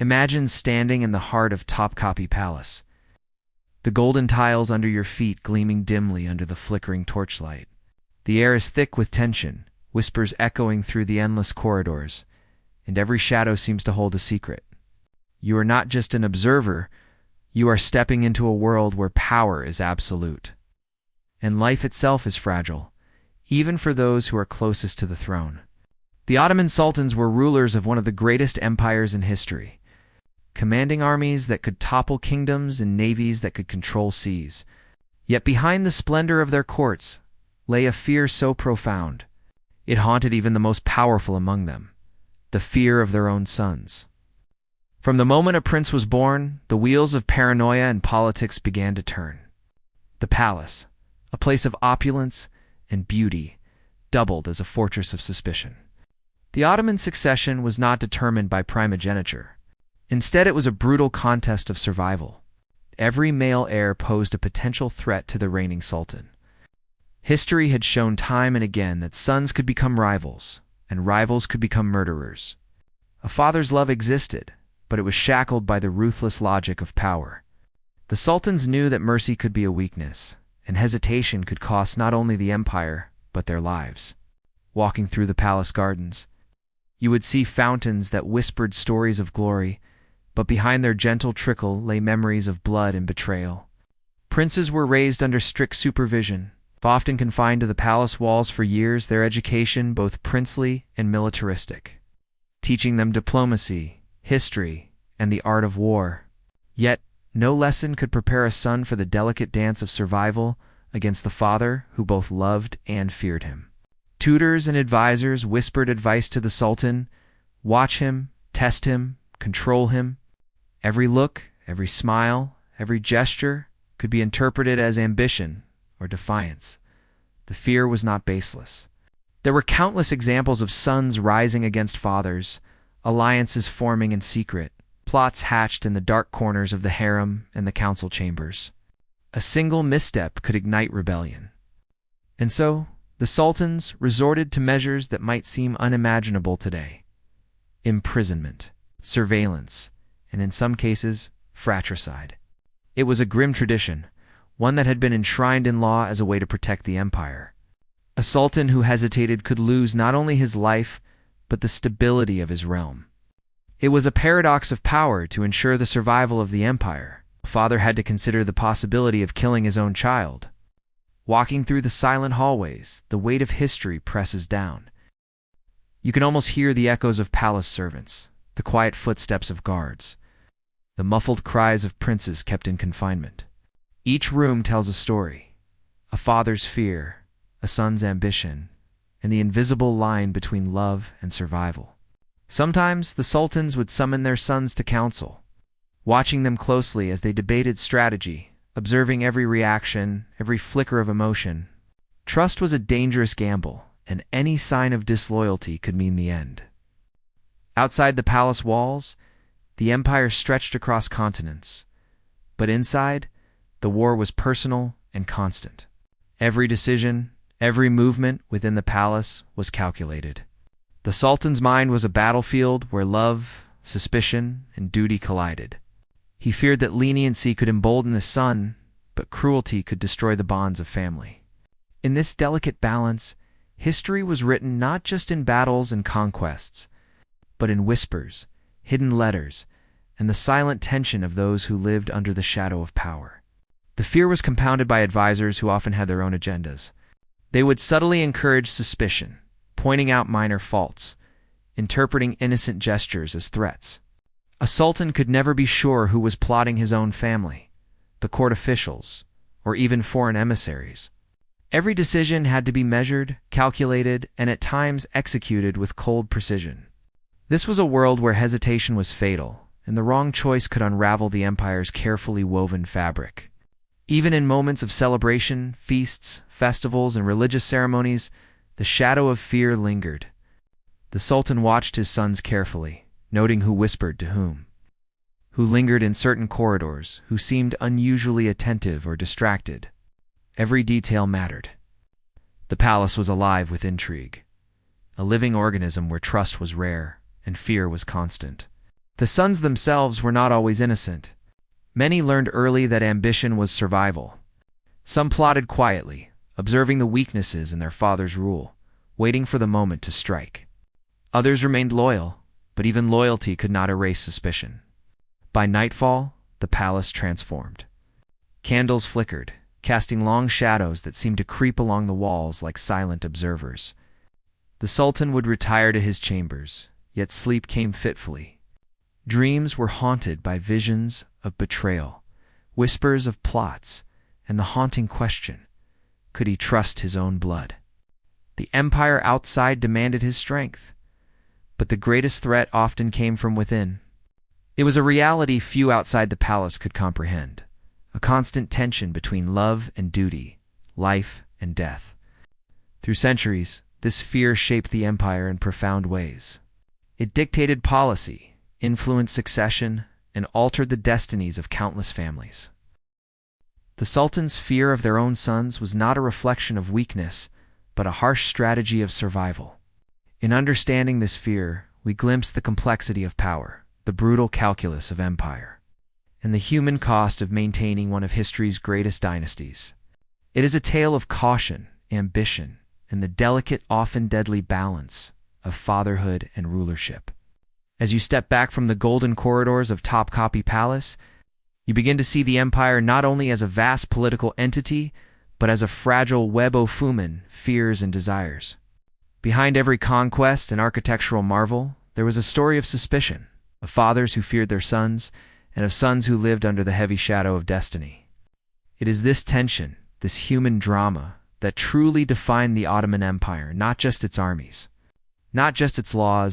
Imagine standing in the heart of Topkapi Palace, the golden tiles under your feet gleaming dimly under the flickering torchlight. The air is thick with tension, whispers echoing through the endless corridors, and every shadow seems to hold a secret. You are not just an observer, you are stepping into a world where power is absolute. And life itself is fragile, even for those who are closest to the throne. The Ottoman sultans were rulers of one of the greatest empires in history, commanding armies that could topple kingdoms and navies that could control seas. Yet behind the splendor of their courts lay a fear so profound, it haunted even the most powerful among them, the fear of their own sons. From the moment a prince was born, the wheels of paranoia and politics began to turn. The palace, a place of opulence and beauty, doubled as a fortress of suspicion. The Ottoman succession was not determined by primogeniture. Instead, it was a brutal contest of survival. Every male heir posed a potential threat to the reigning sultan. History had shown time and again that sons could become rivals, and rivals could become murderers. A father's love existed, but it was shackled by the ruthless logic of power. The sultans knew that mercy could be a weakness, and hesitation could cost not only the empire, but their lives. Walking through the palace gardens, you would see fountains that whispered stories of glory, but behind their gentle trickle lay memories of blood and betrayal. Princes were raised under strict supervision, often confined to the palace walls for years, their education both princely and militaristic, teaching them diplomacy, history, and the art of war. Yet, no lesson could prepare a son for the delicate dance of survival against the father who both loved and feared him. Tutors and advisors whispered advice to the sultan: watch him, test him, control him. Every look, every smile, every gesture could be interpreted as ambition or defiance. The fear was not baseless. There were countless examples of sons rising against fathers, alliances forming in secret, plots hatched in the dark corners of the harem and the council chambers. A single misstep could ignite rebellion. And so, the sultans resorted to measures that might seem unimaginable today: imprisonment, surveillance, and in some cases, fratricide. It was a grim tradition, one that had been enshrined in law as a way to protect the empire. A sultan who hesitated could lose not only his life, but the stability of his realm. It was a paradox of power. To ensure the survival of the empire, a father had to consider the possibility of killing his own child. Walking through the silent hallways, the weight of history presses down. You can almost hear the echoes of palace servants, the quiet footsteps of guards, the muffled cries of princes kept in confinement. Each room tells a story: a father's fear, a son's ambition, and the invisible line between love and survival. Sometimes the sultans would summon their sons to council, watching them closely as they debated strategy, observing every reaction, every flicker of emotion. Trust was a dangerous gamble, and any sign of disloyalty could mean the end. Outside the palace walls, the empire stretched across continents, but inside, the war was personal and constant. Every decision, every movement within the palace was calculated. The sultan's mind was a battlefield where love, suspicion, and duty collided. He feared that leniency could embolden his son, but cruelty could destroy the bonds of family. In this delicate balance, history was written not just in battles and conquests, but in whispers, hidden letters, and the silent tension of those who lived under the shadow of power. The fear was compounded by advisors who often had their own agendas. They would subtly encourage suspicion, pointing out minor faults, interpreting innocent gestures as threats. A sultan could never be sure who was plotting his own family, the court officials, or even foreign emissaries. Every decision had to be measured, calculated, and at times executed with cold precision. This was a world where hesitation was fatal, and the wrong choice could unravel the empire's carefully woven fabric. Even in moments of celebration, feasts, festivals, and religious ceremonies, the shadow of fear lingered. The sultan watched his sons carefully, noting who whispered to whom, who lingered in certain corridors, who seemed unusually attentive or distracted. Every detail mattered. The palace was alive with intrigue, a living organism where trust was rare and fear was constant. The sons themselves were not always innocent. Many learned early that ambition was survival. Some plotted quietly, observing the weaknesses in their father's rule, waiting for the moment to strike. Others remained loyal, but even loyalty could not erase suspicion. By nightfall, the palace transformed. Candles flickered, casting long shadows that seemed to creep along the walls like silent observers. The Sultan would retire to his chambers, yet sleep came fitfully. Dreams were haunted by visions of betrayal, whispers of plots, and the haunting question, could he trust his own blood? The empire outside demanded his strength, but the greatest threat often came from within. It was a reality few outside the palace could comprehend, a constant tension between love and duty, life and death. Through centuries, this fear shaped the empire in profound ways. It dictated policy, influenced succession, and altered the destinies of countless families. The Sultan's fear of their own sons was not a reflection of weakness, but a harsh strategy of survival. In understanding this fear, we glimpse the complexity of power, the brutal calculus of empire, and the human cost of maintaining one of history's greatest dynasties. It is a tale of caution, ambition, and the delicate, often deadly balance of fatherhood and rulership. As you step back from the golden corridors of Topkapi Palace, you begin to see the empire not only as a vast political entity, but as a fragile web of human fears and desires. Behind every conquest and architectural marvel, there was a story of suspicion, of fathers who feared their sons, and of sons who lived under the heavy shadow of destiny. It is this tension, this human drama, that truly defined the Ottoman Empire, not just its armies, not just its laws,